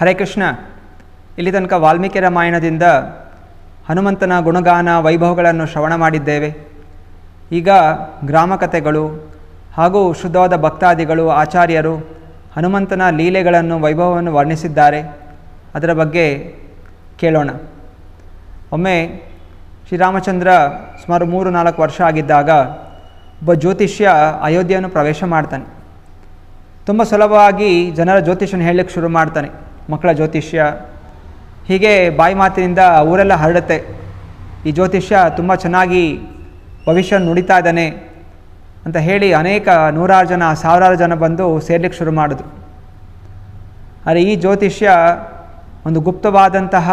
ಹರೇ ಕೃಷ್ಣ. ಇಲ್ಲಿ ತನಕ ವಾಲ್ಮೀಕಿ ರಾಮಾಯಣದಿಂದ ಹನುಮಂತನ ಗುಣಗಾನ ವೈಭವಗಳನ್ನು ಶ್ರವಣ ಮಾಡಿದ್ದೇವೆ. ಈಗ ಗ್ರಾಮ ಕಥೆಗಳು ಹಾಗೂ ಶುದ್ಧವಾದ ಭಕ್ತಾದಿಗಳು ಆಚಾರ್ಯರು ಹನುಮಂತನ ಲೀಲೆಗಳನ್ನು ವೈಭವವನ್ನು ವರ್ಣಿಸಿದ್ದಾರೆ. ಅದರ ಬಗ್ಗೆ ಕೇಳೋಣ. ಒಮ್ಮೆ ಶ್ರೀರಾಮಚಂದ್ರ ಸುಮಾರು 3-4 ವರ್ಷ ಆಗಿದ್ದಾಗ ಒಬ್ಬ ಜ್ಯೋತಿಷ್ಯ ಅಯೋಧ್ಯೆಯನ್ನು ಪ್ರವೇಶ ಮಾಡ್ತಾನೆ. ತುಂಬ ಸುಲಭವಾಗಿ ಜನರ ಜ್ಯೋತಿಷ್ಯನ ಹೇಳಲಿಕ್ಕೆ ಶುರು ಮಾಡ್ತಾನೆ. ಮಕ್ಕಳ ಜ್ಯೋತಿಷ್ಯ ಹೀಗೆ ಬಾಯಿ ಮಾತಿನಿಂದ ಊರೆಲ್ಲ ಹರಡುತ್ತೆ. ಈ ಜ್ಯೋತಿಷ್ಯ ತುಂಬ ಚೆನ್ನಾಗಿ ಭವಿಷ್ಯ ನುಡಿತಾ ಇದ್ದಾನೆ ಅಂತ ಹೇಳಿ ಅನೇಕ 100 ಜನ 1000 ಜನ ಬಂದು ಸೇರ್ಲಿಕ್ಕೆ ಶುರು ಮಾಡಿದ್ರು. ಆದರೆ ಈ ಜ್ಯೋತಿಷ್ಯ ಒಂದು ಗುಪ್ತವಾದಂತಹ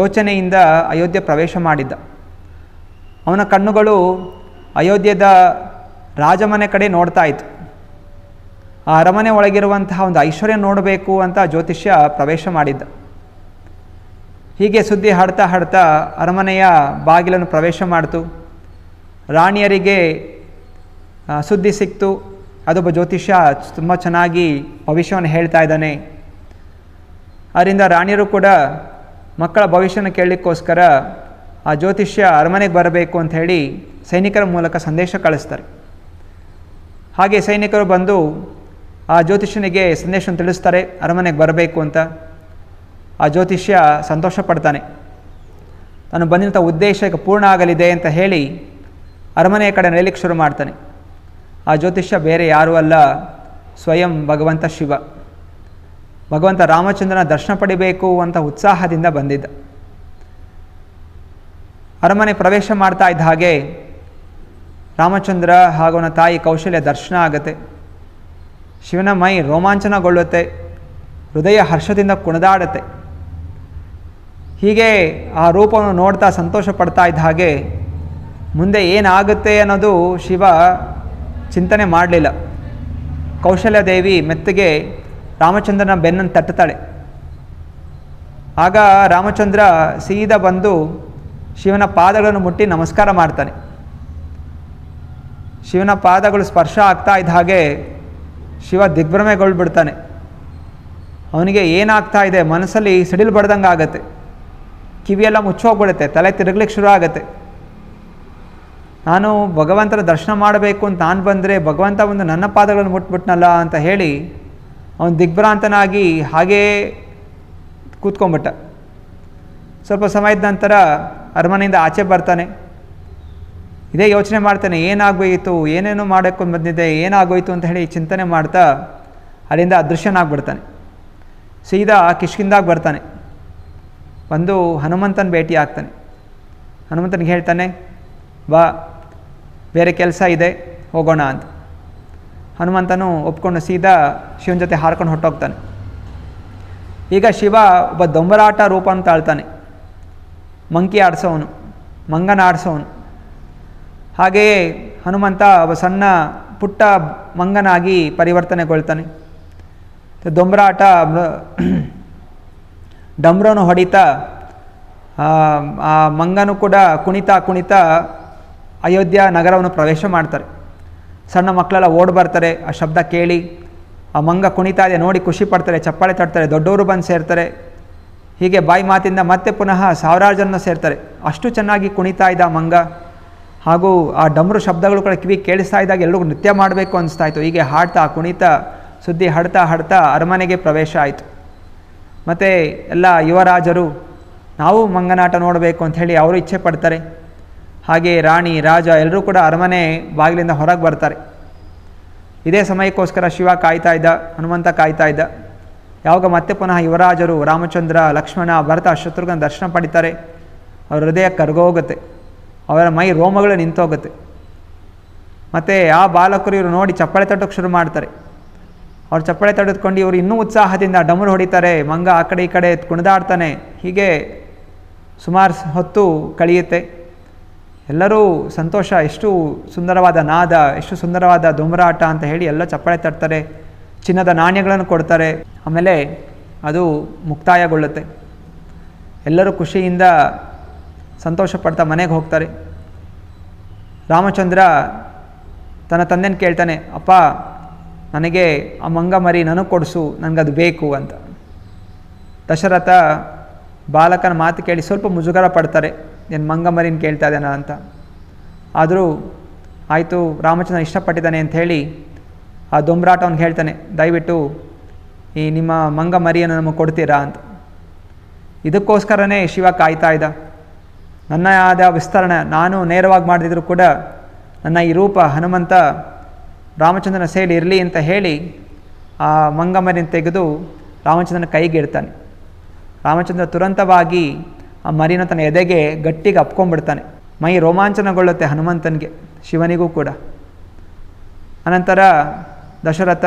ಯೋಚನೆಯಿಂದ ಅಯೋಧ್ಯೆ ಪ್ರವೇಶ ಮಾಡಿದ್ದ. ಅವನ ಕಣ್ಣುಗಳು ಅಯೋಧ್ಯದ ರಾಜಮನೆ ಕಡೆ ನೋಡ್ತಾ ಇತ್ತು. ಆ ಅರಮನೆ ಒಳಗಿರುವಂತಹ ಒಂದು ಐಶ್ವರ್ಯ ನೋಡಬೇಕು ಅಂತ ಜ್ಯೋತಿಷ್ಯ ಪ್ರವೇಶ ಮಾಡಿದ್ದ. ಹೀಗೆ ಸುದ್ದಿ ಹಾಡ್ತಾ ಅರಮನೆಯ ಬಾಗಿಲನ್ನು ಪ್ರವೇಶ ಮಾಡಿತು. ರಾಣಿಯರಿಗೆ ಸುದ್ದಿ ಸಿಕ್ತು, ಅದೊಬ್ಬ ಜ್ಯೋತಿಷ್ಯ ತುಂಬ ಚೆನ್ನಾಗಿ ಭವಿಷ್ಯವನ್ನು ಹೇಳ್ತಾ ಇದ್ದಾನೆ. ಅದರಿಂದ ರಾಣಿಯರು ಕೂಡ ಮಕ್ಕಳ ಭವಿಷ್ಯನ ಕೇಳಲಿಕ್ಕೋಸ್ಕರ ಆ ಜ್ಯೋತಿಷ್ಯ ಅರಮನೆಗೆ ಬರಬೇಕು ಅಂತ ಹೇಳಿ ಸೈನಿಕರ ಮೂಲಕ ಸಂದೇಶ ಕಳಿಸ್ತಾರೆ. ಹಾಗೆ ಸೈನಿಕರು ಬಂದು ಆ ಜ್ಯೋತಿಷ್ಯನಿಗೆ ಸಂದೇಶವನ್ನು ತಿಳಿಸ್ತಾರೆ ಅರಮನೆಗೆ ಬರಬೇಕು ಅಂತ. ಆ ಜ್ಯೋತಿಷ್ಯ ಸಂತೋಷ ಪಡ್ತಾನೆ. ತಾನು ಬಂದಿದ್ದ ಉದ್ದೇಶ ಈಗ ಪೂರ್ಣ ಆಗಲಿದೆ ಅಂತ ಹೇಳಿ ಅರಮನೆಯ ಕಡೆ ನಡೆಯಲಿಕ್ಕೆ ಶುರು ಮಾಡ್ತಾನೆ. ಆ ಜ್ಯೋತಿಷ್ಯ ಬೇರೆ ಯಾರೂ ಅಲ್ಲ, ಸ್ವಯಂ ಭಗವಂತ ಶಿವ. ಭಗವಂತ ರಾಮಚಂದ್ರನ ದರ್ಶನ ಪಡಿಬೇಕು ಅಂತ ಉತ್ಸಾಹದಿಂದ ಬಂದಿದ್ದ. ಅರಮನೆ ಪ್ರವೇಶ ಮಾಡ್ತಾ ಇದ್ದ ಹಾಗೆ ರಾಮಚಂದ್ರ ಹಾಗೂ ಅವನ ತಾಯಿ ಕೌಶಲ್ಯ ದರ್ಶನ ಆಗುತ್ತೆ. ಶಿವನ ಮೈ ರೋಮಾಂಚನಗೊಳ್ಳುತ್ತೆ, ಹೃದಯ ಹರ್ಷದಿಂದ ಕುಣಿದಾಡುತ್ತೆ. ಹೀಗೆ ಆ ರೂಪವನ್ನು ನೋಡ್ತಾ ಸಂತೋಷ ಪಡ್ತಾ ಇದ್ದ ಹಾಗೆ ಮುಂದೆ ಏನಾಗುತ್ತೆ ಅನ್ನೋದು ಶಿವ ಚಿಂತನೆ ಮಾಡಲಿಲ್ಲ. ಕೌಶಲ್ಯದೇವಿ ಮೆತ್ತಗೆ ರಾಮಚಂದ್ರನ ಬೆನ್ನನ್ನು ತಟ್ಟುತ್ತಾಳೆ. ಆಗ ರಾಮಚಂದ್ರ ಸೀದಾ ಬಂದು ಶಿವನ ಪಾದಗಳನ್ನು ಮುಟ್ಟಿ ನಮಸ್ಕಾರ ಮಾಡ್ತಾನೆ. ಶಿವನ ಪಾದಗಳು ಸ್ಪರ್ಶ ಆಗ್ತಾ ಇದ್ದ ಹಾಗೆ ಶಿವ ದಿಗ್ಭ್ರಮೆಗೊಳ್ಬಿಡ್ತಾನೆ. ಅವನಿಗೆ ಏನಾಗ್ತಾ ಇದೆ ಮನಸ್ಸಲ್ಲಿ ಸಿಡಿಲು ಬಡ್ದಂಗೆ ಆಗುತ್ತೆ. ಕಿವಿಯೆಲ್ಲ ಮುಚ್ಚೋಗ್ಬಿಡುತ್ತೆ, ತಲೆ ತಿರುಗ್ಲಿಕ್ಕೆ ಶುರು ಆಗುತ್ತೆ. ನಾನು ಭಗವಂತನ ದರ್ಶನ ಮಾಡಬೇಕು ಅಂತ ನಾನು ಬಂದರೆ ಭಗವಂತ ಒಂದು ನನ್ನ ಪಾದಗಳನ್ನು ಮುಟ್ಬಿಟ್ನಲ್ಲ ಅಂತ ಹೇಳಿ ಅವನು ದಿಗ್ಭ್ರಾಂತನಾಗಿ ಹಾಗೇ ಕೂತ್ಕೊಂಡ್ಬಿಟ್ಟ. ಸ್ವಲ್ಪ ಸಮಯದ ನಂತರ ಅರಮನೆಯಿಂದ ಆಚೆ ಬರ್ತಾನೆ. ಇದೇ ಯೋಚನೆ ಮಾಡ್ತಾನೆ, ಏನಾಗೋಯಿತು, ಏನೇನು ಮಾಡೋಕ್ಕೆ ಬಂದಿದೆ, ಏನಾಗೋಯಿತು ಅಂತ ಹೇಳಿ ಚಿಂತನೆ ಮಾಡ್ತಾ ಅಲ್ಲಿಂದ ಅದೃಶ್ಯನಾಗ್ಬಿಡ್ತಾನೆ. ಸೀದಾ ಕಿಷ್ಕಿಂದಾಗ ಬರ್ತಾನೆ. ಬಂದು ಹನುಮಂತನ ಭೇಟಿ ಆಗ್ತಾನೆ. ಹನುಮಂತನಿಗೆ ಹೇಳ್ತಾನೆ, ಬಾ ಬೇರೆ ಕೆಲಸ ಇದೆ ಹೋಗೋಣ ಅಂತ. ಹನುಮಂತನು ಒಪ್ಕೊಂಡು ಸೀದಾ ಶಿವನ ಜೊತೆ ಹಾರ್ಕೊಂಡು ಹೊರಟೋಗ್ತಾನೆ. ಈಗ ಶಿವ ಒಬ್ಬ ದೊಂಬರಾಟ ರೂಪವನ್ನು ತಾಳ್ತಾನೆ. ಮಂಕಿ ಆಡಿಸೋವನು, ಮಂಗನ ಆಡಿಸೋವನು. ಹಾಗೆಯೇ ಹನುಮಂತ ಒಬ್ಬ ಸಣ್ಣ ಪುಟ್ಟ ಮಂಗನಾಗಿ ಪರಿವರ್ತನೆಗೊಳ್ತಾನೆ. ದೊಂಬರಾಟ ಡಮ್ರನು ಹೊಡಿತಾ ಆ ಮಂಗನು ಕೂಡ ಕುಣಿತಾ ಅಯೋಧ್ಯ ನಗರವನ್ನು ಪ್ರವೇಶ ಮಾಡ್ತಾರೆ. ಸಣ್ಣ ಮಕ್ಕಳೆಲ್ಲ ಓಡಿ ಬರ್ತಾರೆ ಆ ಶಬ್ದ ಕೇಳಿ. ಆ ಮಂಗ ಕುಣಿತಾ ಇದೆ ನೋಡಿ ಖುಷಿ ಪಡ್ತಾರೆ, ಚಪ್ಪಾಳೆ ತಟ್ತಾರೆ, ದೊಡ್ಡವರು ಬಂದು ಸೇರ್ತಾರೆ. ಹೀಗೆ ಬಾಯಿ ಮಾತಿಂದ ಮತ್ತೆ ಪುನಃ 1000 ಜನ ಸೇರ್ತಾರೆ. ಅಷ್ಟು ಚೆನ್ನಾಗಿ ಕುಣಿತಾ ಇದ್ದ ಆ ಮಂಗ. ಹಾಗೂ ಆ ಡಮ್ರು ಶಬ್ದಗಳು ಕೂಡ ಕಿವಿ ಕೇಳಿಸ್ತಾ ಇದ್ದಾಗ ಎಲ್ರಿಗೂ ನೃತ್ಯ ಮಾಡಬೇಕು ಅನಿಸ್ತಾಯಿತ್ತು. ಹೀಗೆ ಹಾಡ್ತಾ ಕುಣಿತಾ ಸುದ್ದಿ ಹಾಡ್ತಾ ಅರಮನೆಗೆ ಪ್ರವೇಶ ಆಯಿತು. ಮತ್ತು ಎಲ್ಲ ಯುವರಾಜರು ನಾವು ಮಂಗನಾಟ ನೋಡಬೇಕು ಅಂಥೇಳಿ ಅವರು ಇಚ್ಛೆ ಪಡ್ತಾರೆ. ಹಾಗೆ ರಾಣಿ ರಾಜ ಎಲ್ಲರೂ ಕೂಡ ಅರಮನೆ ಬಾಗಿಲಿಂದ ಹೊರಗೆ ಬರ್ತಾರೆ. ಇದೇ ಸಮಯಕ್ಕೋಸ್ಕರ ಶಿವ ಕಾಯ್ತಾ ಇದ್ದ, ಹನುಮಂತ ಕಾಯ್ತಾ ಇದ್ದ. ಯಾವಾಗ ಮತ್ತೆ ಪುನಃ ಯುವರಾಜರು ರಾಮಚಂದ್ರ, ಲಕ್ಷ್ಮಣ, ಭರತ, ಶತ್ರುಘ್ನ ದರ್ಶನ ಪಡಿತಾರೆ, ಅವರ ಹೃದಯ ಕರಗೋಗುತ್ತೆ, ಅವರ ಮೈ ರೋಮಗಳು ನಿಂತೋಗುತ್ತೆ. ಮತ್ತು ಆ ಬಾಲಕರು ಇವರು ನೋಡಿ ಚಪ್ಪಾಳೆ ತಟ್ಟೋಕ್ಕೆ ಶುರು ಮಾಡ್ತಾರೆ. ಅವ್ರು ಚಪ್ಪಾಳೆ ತಡೆದುಕೊಂಡು ಇವರು ಇನ್ನೂ ಉತ್ಸಾಹದಿಂದ ಡಮರು ಹೊಡಿತಾರೆ. ಮಂಗ ಆ ಕಡೆ ಈ ಕಡೆ ಕುಣಿದಾಡ್ತಾನೆ. ಹೀಗೆ ಸುಮಾರು ಹೊತ್ತು ಕಳೆಯುತ್ತೆ. ಎಲ್ಲರೂ ಸಂತೋಷ, ಎಷ್ಟು ಸುಂದರವಾದ ನಾದ, ಎಷ್ಟು ಸುಂದರವಾದ ದೊಂಬರಾಟ ಅಂತ ಹೇಳಿ ಎಲ್ಲ ಚಪ್ಪಾಳೆ ತಟ್ತಾರೆ. ಚಿನ್ನದ ನಾಣ್ಯಗಳನ್ನು ಕೊಡ್ತಾರೆ. ಆಮೇಲೆ ಅದು ಮುಕ್ತಾಯಗೊಳ್ಳುತ್ತೆ. ಎಲ್ಲರೂ ಖುಷಿಯಿಂದ ಸಂತೋಷ ಪಡ್ತಾ ಮನೆಗೆ ಹೋಗ್ತಾರೆ. ರಾಮಚಂದ್ರ ತನ್ನ ತಂದೆನ ಕೇಳ್ತಾನೆ, ಅಪ್ಪ ನನಗೆ ಆ ಮಂಗ ಮರಿ ನನಗೆ ಕೊಡಿಸು, ನನಗದು ಬೇಕು ಅಂತ. ದಶರಥ ಬಾಲಕನ ಮಾತು ಕೇಳಿ ಸ್ವಲ್ಪ ಮುಜುಗರ ಪಡ್ತಾರೆ, ಏನು ಮಂಗಮರಿನ ಕೇಳ್ತಾ ಇದ್ದಾನ ಅಂತ. ಆದರೂ ಆಯಿತು, ರಾಮಚಂದ್ರ ಇಷ್ಟಪಟ್ಟಿದ್ದಾನೆ ಅಂಥೇಳಿ ಆ ದೊಂಬರಾಟ ಅವ್ನಿಗೆ ಹೇಳ್ತಾನೆ, ದಯವಿಟ್ಟು ಈ ನಿಮ್ಮ ಮಂಗಮರಿಯನ್ನು ನಮಗೆ ಕೊಡ್ತೀರಾ ಅಂತ. ಇದಕ್ಕೋಸ್ಕರನೇ ಶಿವ ಕಾಯ್ತಾ ಇದ್ದ. ನನ್ನ ಆದ ವಿಸ್ತರಣೆ ನಾನು ನೇರವಾಗಿ ಮಾಡದಿದ್ರೂ ಕೂಡ ನನ್ನ ಈ ರೂಪ ಹನುಮಂತ ರಾಮಚಂದ್ರನ ಸೇಲಿ ಇರಲಿ ಅಂತ ಹೇಳಿ ಆ ಮಂಗಮರಿನ ತೆಗೆದು ರಾಮಚಂದ್ರನ ಕೈಗೆ ಇಡ್ತಾನೆ. ರಾಮಚಂದ್ರ ತುರಂತವಾಗಿ ಆ ಮರಿನ ತನ್ನ ಎದೆಗೆ ಗಟ್ಟಿಗೆ ಅಪ್ಕೊಂಡ್ಬಿಡ್ತಾನೆ. ಮೈ ರೋಮಾಂಚನಗೊಳ್ಳುತ್ತೆ ಹನುಮಂತನಿಗೆ, ಶಿವನಿಗೂ ಕೂಡ. ಅನಂತರ ದಶರಥ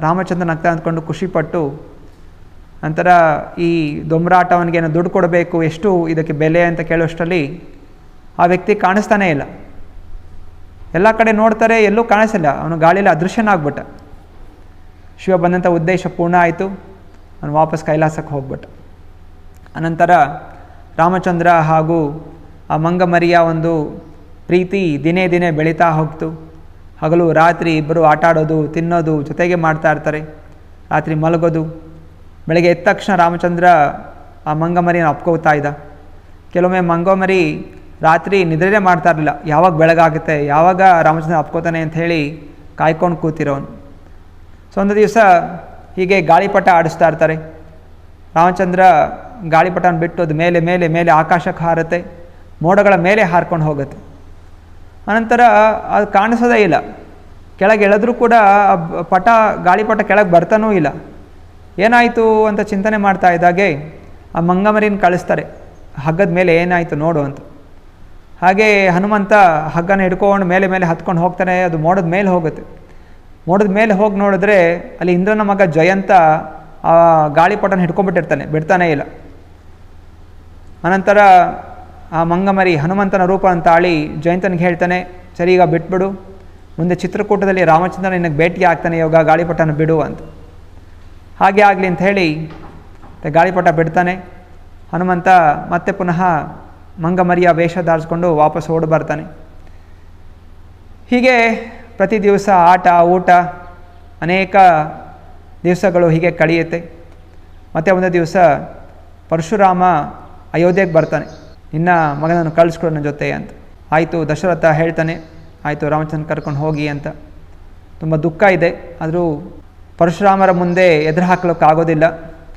ರಾಮಚಂದ್ರನಗ್ತಾ ಅಂದ್ಕೊಂಡು ಖುಷಿಪಟ್ಟು, ನಂತರ ಈ ದೊಂಬರಾಟ ಅವನಿಗೇನು ದುಡ್ಡು ಕೊಡಬೇಕು, ಎಷ್ಟು ಇದಕ್ಕೆ ಬೆಲೆ ಅಂತ ಕೇಳುವಷ್ಟರಲ್ಲಿ ಆ ವ್ಯಕ್ತಿ ಕಾಣಿಸ್ತಾನೇ ಇಲ್ಲ. ಎಲ್ಲ ಕಡೆ ನೋಡ್ತಾರೆ, ಎಲ್ಲೂ ಕಾಣಿಸಿಲ್ಲ. ಅವನು ಗಾಳಿಯಲ್ಲಿ ಅದೃಶ್ಯನಾಗ್ಬಿಟ್ಟ. ಶಿವ ಬಂದಂಥ ಉದ್ದೇಶ ಪೂರ್ಣ ಆಯಿತು. ಅವನು ವಾಪಸ್ ಕೈಲಾಸಕ್ಕೆ ಹೋಗ್ಬಿಟ್ಟ. ಅನಂತರ ರಾಮಚಂದ್ರ ಹಾಗೂ ಆ ಮಂಗಮರಿಯ ಒಂದು ಪ್ರೀತಿ ದಿನೇ ದಿನೇ ಬೆಳೀತಾ ಹೋಗ್ತು. ಹಗಲು ರಾತ್ರಿ ಇಬ್ಬರು ಆಟ ಆಡೋದು, ತಿನ್ನೋದು ಜೊತೆಗೆ ಮಾಡ್ತಾ ಇರ್ತಾರೆ. ರಾತ್ರಿ ಮಲಗೋದು. ಬೆಳಗ್ಗೆ ಎದ್ದ ತಕ್ಷಣ ರಾಮಚಂದ್ರ ಆ ಮಂಗಮರಿನ ಅಪ್ಕೋತಾ ಇದ್ದ. ಕೆಲವೊಮ್ಮೆ ಮಂಗಮರಿ ರಾತ್ರಿ ನಿದ್ರೆನೇ ಮಾಡ್ತಾ ಇರಲಿಲ್ಲ, ಯಾವಾಗ ಬೆಳಗಾಗುತ್ತೆ, ಯಾವಾಗ ರಾಮಚಂದ್ರ ಅಪ್ಕೋತಾನೆ ಅಂಥೇಳಿ ಕಾಯ್ಕೊಂಡು ಕೂತಿರೋನು. ಸೊ ಒಂದು ದಿವಸ ಹೀಗೆ ಗಾಳಿಪಟ ಆಡಿಸ್ತಾ ಇರ್ತಾರೆ. ರಾಮಚಂದ್ರ ಗಾಳಿಪಟನ ಬಿಟ್ಟು ಅದು ಮೇಲೆ ಮೇಲೆ ಮೇಲೆ ಆಕಾಶಕ್ಕೆ ಹಾರುತ್ತೆ, ಮೋಡಗಳ ಮೇಲೆ ಹಾರ್ಕೊಂಡು ಹೋಗುತ್ತೆ. ಅನಂತರ ಅದು ಕಾಣಿಸೋದೇ ಇಲ್ಲ. ಕೆಳಗೆ ಎಳೆದ್ರೂ ಕೂಡ ಪಟ ಗಾಳಿಪಟ ಕೆಳಗೆ ಬರ್ತಾನೂ ಇಲ್ಲ. ಏನಾಯಿತು ಅಂತ ಚಿಂತನೆ ಮಾಡ್ತಾ ಇದ್ದಾಗೆ ಆ ಮಂಗಮರಿನ ಕಳಿಸ್ತಾರೆ, ಹಗ್ಗದ ಮೇಲೆ ಏನಾಯಿತು ನೋಡು ಅಂತ. ಹಾಗೆ ಹನುಮಂತ ಹಗ್ಗನ ಹಿಡ್ಕೊಂಡು ಮೇಲೆ ಮೇಲೆ ಹತ್ಕೊಂಡು ಹೋಗ್ತಾನೆ. ಅದು ಮೋಡದ ಮೇಲೆ ಹೋಗುತ್ತೆ. ಮೋಡದ ಮೇಲೆ ಹೋಗಿ ನೋಡಿದ್ರೆ ಅಲ್ಲಿ ಇಂದ್ರನ ಮಗ ಜಯಂತ ಆ ಗಾಳಿಪಟನ ಹಿಡ್ಕೊಂಡ್ಬಿಟ್ಟಿರ್ತಾನೆ, ಬಿಡ್ತಾನೇ ಇಲ್ಲ. ಅನಂತರ ಆ ಮಂಗಮರಿ ಹನುಮಂತನ ರೂಪ ಅಂತ ತಾಳಿ ಜಯಂತನಿಗೆ ಹೇಳ್ತಾನೆ, ಸರಿ ಈಗ ಬಿಟ್ಬಿಡು, ಮುಂದೆ ಚಿತ್ರಕೂಟದಲ್ಲಿ ರಾಮಚಂದ್ರ ನಿನಗೆ ಭೇಟಿ ಆಗ್ತಾನೆ, ಇವಾಗ ಗಾಳಿಪಟನ ಬಿಡು ಅಂತ. ಹಾಗೆ ಆಗಲಿ ಅಂತ ಹೇಳಿ ಗಾಳಿಪಟ ಬಿಡ್ತಾನೆ. ಹನುಮಂತ ಮತ್ತೆ ಪುನಃ ಮಂಗಮರಿಯ ವೇಷ ಧಾರಿಸ್ಕೊಂಡು ವಾಪಸ್ ಓಡಿ ಬರ್ತಾನೆ. ಹೀಗೆ ಪ್ರತಿ ದಿವಸ ಆಟ ಊಟ ಅನೇಕ ದಿವಸಗಳು ಹೀಗೆ ಕಳೆಯುತ್ತೆ. ಮತ್ತು ಒಂದು ದಿವಸ ಪರಶುರಾಮ ಅಯೋಧ್ಯೆಗೆ ಬರ್ತಾನೆ, ನಿನ್ನ ಮಗನನ್ನು ಕಳಿಸ್ಕೊಡು ನನ್ನ ಜೊತೆ ಅಂತ. ಆಯಿತು, ದಶರಥ ಹೇಳ್ತಾನೆ, ಆಯಿತು ರಾಮಚಂದ್ರ ಕರ್ಕೊಂಡು ಹೋಗಿ ಅಂತ. ತುಂಬ ದುಃಖ ಇದೆ, ಆದರೂ ಪರಶುರಾಮರ ಮುಂದೆ ಎದುರು ಹಾಕ್ಲಿಕ್ಕಾಗೋದಿಲ್ಲ.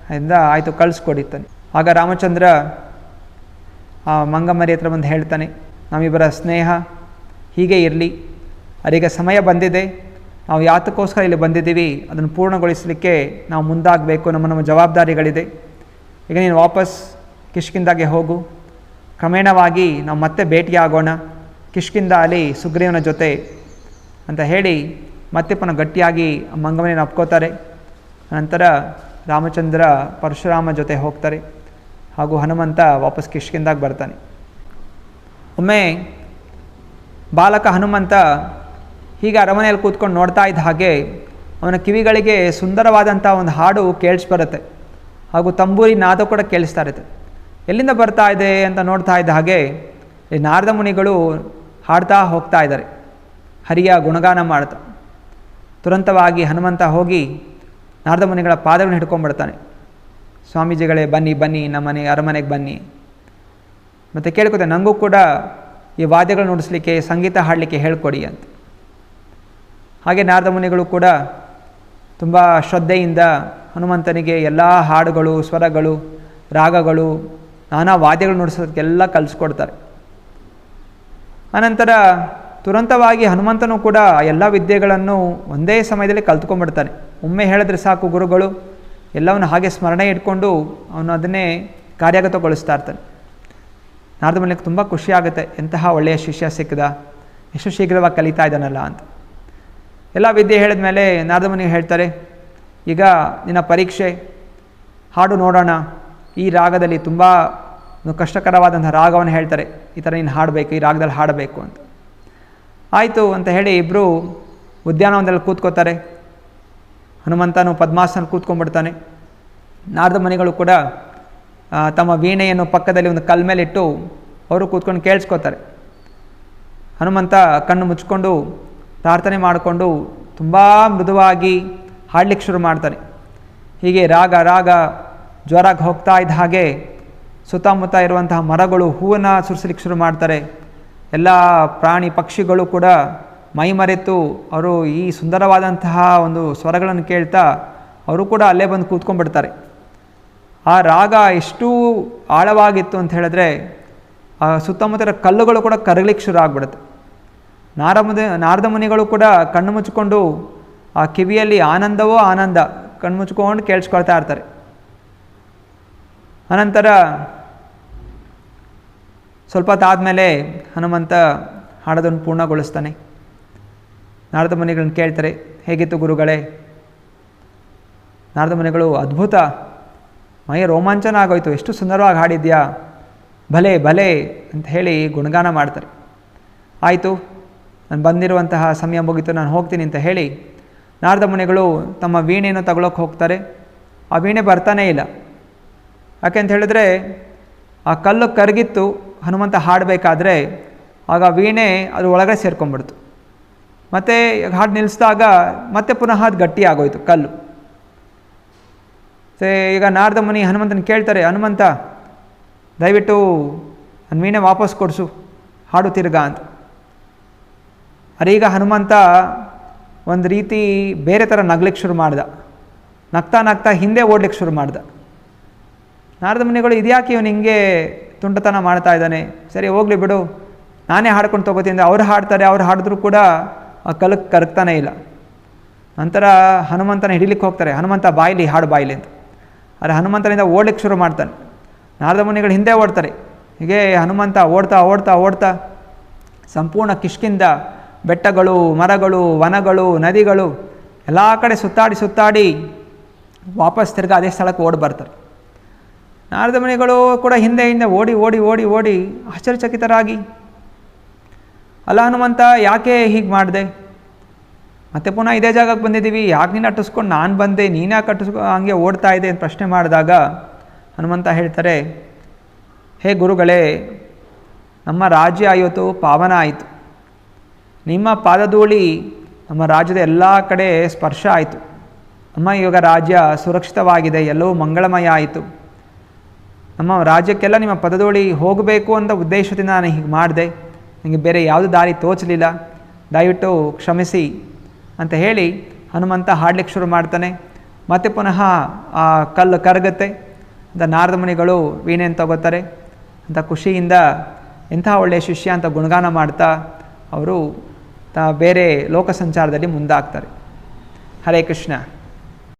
ಅದರಿಂದ ಆಯಿತು ಕಳಿಸ್ಕೊಡಿತಾನೆ. ಆಗ ರಾಮಚಂದ್ರ ಆ ಮಂಗಮರಿ ಹತ್ರ ಬಂದು ಹೇಳ್ತಾನೆ, ನಮ್ಮಿಬ್ಬರ ಸ್ನೇಹ ಹೀಗೆ ಇರಲಿ, ಅವರಿಗೆ ಸಮಯ ಬಂದಿದೆ, ನಾವು ಯಾತಕ್ಕೋಸ್ಕರ ಇಲ್ಲಿ ಬಂದಿದ್ದೀವಿ ಅದನ್ನು ಪೂರ್ಣಗೊಳಿಸಲಿಕ್ಕೆ ನಾವು ಮುಂದಾಗಬೇಕು, ನಮ್ಮ ಜವಾಬ್ದಾರಿಗಳಿದೆ. ಈಗ ನೀನು ವಾಪಸ್ ಕಿಷ್ಕಿಂದಾಗೆ ಹೋಗು, ಕ್ರಮೇಣವಾಗಿ ನಾವು ಮತ್ತೆ ಭೇಟಿಯಾಗೋಣ ಕಿಷ್ಕಿಂದ ಅಲ್ಲಿ ಸುಗ್ರೀವನ ಜೊತೆ ಅಂತ ಹೇಳಿ ಮತ್ತೆ ಪುನಃ ಗಟ್ಟಿಯಾಗಿ ಮಂಗಮರಿನ ಅಪ್ಕೋತಾರೆ. ನಂತರ ರಾಮಚಂದ್ರ ಪರಶುರಾಮ ಜೊತೆ ಹೋಗ್ತಾರೆ ಹಾಗೂ ಹನುಮಂತ ವಾಪಸ್ ಕಿಷ್ಕಿಂದಾಗಿ ಬರ್ತಾನೆ. ಒಮ್ಮೆ ಬಾಲಕ ಹನುಮಂತ ಹೀಗೆ ಅರಮನೆಯಲ್ಲಿ ಕೂತ್ಕೊಂಡು ನೋಡ್ತಾ ಇದ್ದ ಹಾಗೆ ಅವನ ಕಿವಿಗಳಿಗೆ ಸುಂದರವಾದಂಥ ಒಂದು ಹಾಡು ಕೇಳಿಸ್ಬರುತ್ತೆ ಹಾಗೂ ತಂಬೂರಿ ನಾದ ಕೂಡ ಕೇಳಿಸ್ತಾ ಇರುತ್ತೆ. ಎಲ್ಲಿಂದ ಬರ್ತಾ ಇದೆ ಅಂತ ನೋಡ್ತಾ ಇದ್ದ ಹಾಗೆ ಈ ನಾರದ ಮುನಿಗಳು ಹಾಡ್ತಾ ಹೋಗ್ತಾ ಇದ್ದಾರೆ, ಹರಿಯ ಗುಣಗಾನ ಮಾಡ್ತಾ. ತುರಂತವಾಗಿ ಹನುಮಂತ ಹೋಗಿ ನಾರದ ಮುನಿಗಳ ಪಾದಗಳನ್ನು ಹಿಡ್ಕೊಂಡ್ಬಿಡ್ತಾನೆ. ಸ್ವಾಮೀಜಿಗಳೇ ಬನ್ನಿ ಬನ್ನಿ, ನಮ್ಮನೆ ಅರಮನೆಗೆ ಬನ್ನಿ. ಮತ್ತು ಕೇಳ್ಕೊತೆ, ನನಗೂ ಕೂಡ ಈ ವಾದ್ಯಗಳು ನುಡಿಸ್ಲಿಕ್ಕೆ ಸಂಗೀತ ಹಾಡಲಿಕ್ಕೆ ಹೇಳ್ಕೊಡಿ ಅಂತ. ಹಾಗೆ ನಾರದ ಮುನಿಗಳು ಕೂಡ ತುಂಬ ಶ್ರದ್ಧೆಯಿಂದ ಹನುಮಂತನಿಗೆ ಎಲ್ಲ ಹಾಡುಗಳು, ಸ್ವರಗಳು, ರಾಗಗಳು, ನಾನಾ ವಾದ್ಯಗಳು ನುಡಿಸೋದಕ್ಕೆಲ್ಲ ಕಲಿಸ್ಕೊಡ್ತಾರೆ. ಅನಂತರ ತುರಂತವಾಗಿ ಹನುಮಂತನೂ ಕೂಡ ಎಲ್ಲ ವಿದ್ಯೆಗಳನ್ನು ಒಂದೇ ಸಮಯದಲ್ಲಿ ಕಲ್ತ್ಕೊಂಡ್ಬಿಡ್ತಾನೆ. ಒಮ್ಮೆ ಹೇಳಿದ್ರೆ ಸಾಕು, ಗುರುಗಳು ಎಲ್ಲವನ್ನು ಹಾಗೆ ಸ್ಮರಣೆ ಇಟ್ಕೊಂಡು ಅವನು ಅದನ್ನೇ ಕಾರ್ಯಗತಗೊಳಿಸ್ತಾ ಇರ್ತಾನೆ. ನಾರದ ಮುನಿಗೆ ತುಂಬ ಖುಷಿಯಾಗುತ್ತೆ, ಎಂತಹ ಒಳ್ಳೆಯ ಶಿಷ್ಯ ಸಿಕ್ಕದ, ಎಷ್ಟು ಶೀಘ್ರವಾಗಿ ಕಲಿತಾ ಇದ್ದಾನಲ್ಲ ಅಂತ. ಎಲ್ಲ ವಿದ್ಯೆ ಹೇಳಿದ ಮೇಲೆ ನಾರದ ಮುನಿಗೆ ಹೇಳ್ತಾರೆ, ಈಗ ನಿನ್ನ ಪರೀಕ್ಷೆ, ಹಾಡು ನೋಡೋಣ. ಈ ರಾಗದಲ್ಲಿ ತುಂಬ ಒಂದು ಕಷ್ಟಕರವಾದಂಥ ರಾಗವನ್ನು ಹೇಳ್ತಾರೆ, ಈ ಥರ ನೀನು ಹಾಡಬೇಕು, ಈ ರಾಗದಲ್ಲಿ ಹಾಡಬೇಕು ಅಂತ. ಆಯಿತು ಅಂತ ಹೇಳಿ ಇಬ್ಬರು ಉದ್ಯಾನವನದಲ್ಲಿ ಕೂತ್ಕೋತಾರೆ. ಹನುಮಂತನು ಪದ್ಮಾಸನ ಕೂತ್ಕೊಂಡ್ಬಿಡ್ತಾನೆ. ನಾರದ ಮುನಿಗಳು ಕೂಡ ತಮ್ಮ ವೀಣೆಯನ್ನು ಪಕ್ಕದಲ್ಲಿ ಒಂದು ಕಲ್ ಮೇಲಿಟ್ಟು ಅವರು ಕೂತ್ಕೊಂಡು ಕೇಳಿಸ್ಕೋತಾರೆ. ಹನುಮಂತ ಕಣ್ಣು ಮುಚ್ಕೊಂಡು ಪ್ರಾರ್ಥನೆ ಮಾಡಿಕೊಂಡು ತುಂಬ ಮೃದುವಾಗಿ ಹಾಡಲಿಕ್ಕೆ ಶುರು ಮಾಡ್ತಾನೆ. ಹೀಗೆ ರಾಗ ರಾಗ ಜೋರಾಗಿ ಹೋಗ್ತಾ ಇದ್ದ ಹಾಗೆ ಸುತ್ತಮುತ್ತ ಇರುವಂತಹ ಮರಗಳು ಹೂವನ್ನು ಸುರಿಸಲಿಕ್ಕೆ ಶುರು ಮಾಡ್ತಾರೆ. ಎಲ್ಲ ಪ್ರಾಣಿ ಪಕ್ಷಿಗಳು ಕೂಡ ಮೈಮರೆತು ಅವರು ಈ ಸುಂದರವಾದಂತಹ ಒಂದು ಸ್ವರಗಳನ್ನು ಕೇಳ್ತಾ ಅವರು ಕೂಡ ಅಲ್ಲೇ ಬಂದು ಕೂತ್ಕೊಂಡ್ಬಿಡ್ತಾರೆ. ಆ ರಾಗ ಎಷ್ಟು ಆಳವಾಗಿತ್ತು ಅಂತ ಹೇಳಿದ್ರೆ ಆ ಸುತ್ತಮುತ್ತ ಕಲ್ಲುಗಳು ಕೂಡ ಕರಗಲಿಕ್ಕೆ ಶುರು ಆಗಿಬಿಡುತ್ತೆ. ನಾರದ ಮುನಿಗಳು ಕೂಡ ಕಣ್ಣು ಮುಚ್ಚಿಕೊಂಡು ಆ ಕಿವಿಯಲ್ಲಿ ಆನಂದವೋ ಆನಂದ ಕಣ್ಣು ಮುಚ್ಕೊಂಡು ಕೇಳಿಸ್ಕೊಳ್ತಾ ಇರ್ತಾರೆ. ಅನಂತರ ಸ್ವಲ್ಪ ಹೊತ್ತಾದಮೇಲೆ ಹನುಮಂತ ಹಾಡೋದನ್ನು ಪೂರ್ಣಗೊಳಿಸ್ತಾನೆ. ನಾರದ ಮುನಿಗಳನ್ನ ಕೇಳ್ತಾರೆ, ಹೇಗಿತ್ತು ಗುರುಗಳೇ? ನಾರದ ಮುನಿಗಳು, ಅದ್ಭುತ, ಮೈ ರೋಮಾಂಚನ ಆಗೋಯ್ತು, ಎಷ್ಟು ಸುಂದರವಾಗಿ ಹಾಡಿದ್ಯಾ, ಭಲೆ ಭಲೆ ಅಂತ ಹೇಳಿ ಗುಣಗಾನ ಮಾಡ್ತಾರೆ. ಆಯಿತು, ನಾನು ಬಂದಿರುವಂತಹ ಸಮಯ ಮುಗೀತು, ನಾನು ಹೋಗ್ತೀನಿ ಅಂತ ಹೇಳಿ ನಾರದ ಮುನಿಗಳು ತಮ್ಮ ವೀಣೆಯನ್ನು ತಗೊಳ್ಳೋಕೆ ಹೋಗ್ತಾರೆ. ಆ ವೀಣೆ ಬರ್ತಾನೇ ಇಲ್ಲ. ಯಾಕೆ ಅಂತ ಹೇಳಿದ್ರೆ ಆ ಕಲ್ಲು ಕರಗಿತ್ತು. ಹನುಮಂತ ಹಾಡಬೇಕಾದ್ರೆ ಆಗ ವೀಣೆ ಅದ್ರ ಒಳಗಡೆ ಸೇರ್ಕೊಂಡ್ಬಿಡ್ತು. ಮತ್ತು ಹಾಡು ನಿಲ್ಲಿಸಿದಾಗ ಮತ್ತೆ ಪುನಃ ಅದು ಗಟ್ಟಿ ಆಗೋಯ್ತು ಕಲ್ಲು. ಈಗ ನಾರದ ಮುನಿ ಹನುಮಂತನ ಕೇಳ್ತಾರೆ, ಹನುಮಂತ ದಯವಿಟ್ಟು ನನ್ನ ವೀಣೆ ವಾಪಸ್ ಕೊಡಿಸು, ಹಾಡು ತಿರ್ಗಾ ಅಂತ. ಅರೀಗ ಹನುಮಂತ ಒಂದು ರೀತಿ ಬೇರೆ ಥರ ನಗ್ಲಿಕ್ಕೆ ಶುರು ಮಾಡ್ದ. ನಗ್ತಾ ನಗ್ತಾ ಹಿಂದೆ ಓಡ್ಲಿಕ್ಕೆ ಶುರು ಮಾಡ್ದ. ನಾರದ ಮುನಿಗಳು, ಇದ್ಯಾಕೆ ಇವನು ಹಿಂಗೆ ತುಂಟತನ ಮಾಡ್ತಾ ಇದ್ದಾನೆ, ಸರಿ ಹೋಗಲಿ ಬಿಡು, ನಾನೇ ಹಾಡ್ಕೊಂಡು ತೊಗೋತೀನಿ. ಅವ್ರು ಹಾಡ್ತಾರೆ, ಅವ್ರು ಹಾಡಿದ್ರೂ ಕೂಡ ಆ ಕಲಕ್ಕೆ ಕರಗ್ತಾನೇ ಇಲ್ಲ. ನಂತರ ಹನುಮಂತನ ಹಿಡಿಲಿಕ್ಕೆ ಹೋಗ್ತಾರೆ, ಹನುಮಂತ ಬಾಯಿಲಿ ಹಾಡು ಬಾಯಿಲಿ ಅಂತ. ಆದರೆ ಹನುಮಂತನಿಂದ ಓಡ್ಲಿಕ್ಕೆ ಶುರು ಮಾಡ್ತಾನೆ. ನಾರದ ಮುನಿಗಳು ಹಿಂದೆ ಓಡ್ತಾರೆ. ಹೀಗೆ ಹನುಮಂತ ಓಡ್ತಾ ಓಡ್ತಾ ಓಡ್ತಾ ಸಂಪೂರ್ಣ ಕಿಷ್ಕಿಂದ ಬೆಟ್ಟಗಳು, ಮರಗಳು, ವನಗಳು, ನದಿಗಳು ಎಲ್ಲ ಕಡೆ ಸುತ್ತಾಡಿ ಸುತ್ತಾಡಿ ವಾಪಸ್ ತಿರ್ಗಿ ಅದೇ ಸ್ಥಳಕ್ಕೆ ಓಡಿ ಬರ್ತಾರೆ. ನಾರದ ಮುನಿಗಳು ಕೂಡ ಹಿಂದೆ ಹಿಂದೆ ಓಡಿ ಓಡಿ ಓಡಿ ಓಡಿ ಆಶ್ಚರ್ಯಚಕಿತರಾಗಿ, ಅಲ್ಲ ಹನುಮಂತ, ಯಾಕೆ ಹೀಗೆ ಮಾಡಿದೆ? ಮತ್ತೆ ಪುನಃ ಇದೇ ಜಾಗಕ್ಕೆ ಬಂದಿದ್ದೀವಿ, ಯಾಕೆ ನೀನು ಅಟ್ಟಿಸ್ಕೊಂಡು ನಾನು ಬಂದೆ, ನೀನು ಯಾಕೆ ಹಂಗೆ ಓಡ್ತಾ ಇದೆ ಅಂತ ಪ್ರಶ್ನೆ ಮಾಡಿದಾಗ ಹನುಮಂತ ಹೇಳ್ತಾರೆ, ಹೇ ಗುರುಗಳೇ, ನಮ್ಮ ರಾಜ್ಯ ಇವತ್ತು ಪಾವನ ಆಯಿತು. ನಿಮ್ಮ ಪಾದಧೂಳಿ ನಮ್ಮ ರಾಜ್ಯದ ಎಲ್ಲ ಕಡೆ ಸ್ಪರ್ಶ ಆಯಿತು. ನಮ್ಮ ಇವಾಗ ರಾಜ್ಯ ಸುರಕ್ಷಿತವಾಗಿದೆ, ಎಲ್ಲವೂ ಮಂಗಳಮಯ ಆಯಿತು. ನಮ್ಮ ರಾಜ್ಯಕ್ಕೆಲ್ಲ ನಿಮ್ಮ ಪದಧೂಳಿ ಹೋಗಬೇಕು ಅಂತ ಉದ್ದೇಶದಿಂದ ನಾನು ಹೀಗೆ ಮಾಡಿದೆ. ನನಗೆ ಬೇರೆ ಯಾವುದೂ ದಾರಿ ತೋಚಲಿಲ್ಲ, ದಯವಿಟ್ಟು ಕ್ಷಮಿಸಿ ಅಂತ ಹೇಳಿ ಹನುಮಂತ ಹಾಡ್ಲಿಕ್ಕೆ ಶುರು ಮಾಡ್ತಾನೆ. ಮತ್ತೆ ಪುನಃ ಆ ಕಲ್ಲು ಕರಗುತ್ತೆ ಅಂತ ನಾರದ ಮುನಿಗಳು ವೀಣೆಯನ್ನು ತಗೋತಾರೆ. ಅಂತ ಖುಷಿಯಿಂದ ಎಂಥ ಒಳ್ಳೆಯ ಶಿಷ್ಯ ಅಂತ ಗುಣಗಾನ ಮಾಡ್ತಾ ಅವರು ಬೇರೆ ಲೋಕ ಸಂಚಾರದಲ್ಲಿ ಮುಂದಾಗ್ತಾರೆ. ಹರೇ ಕೃಷ್ಣ.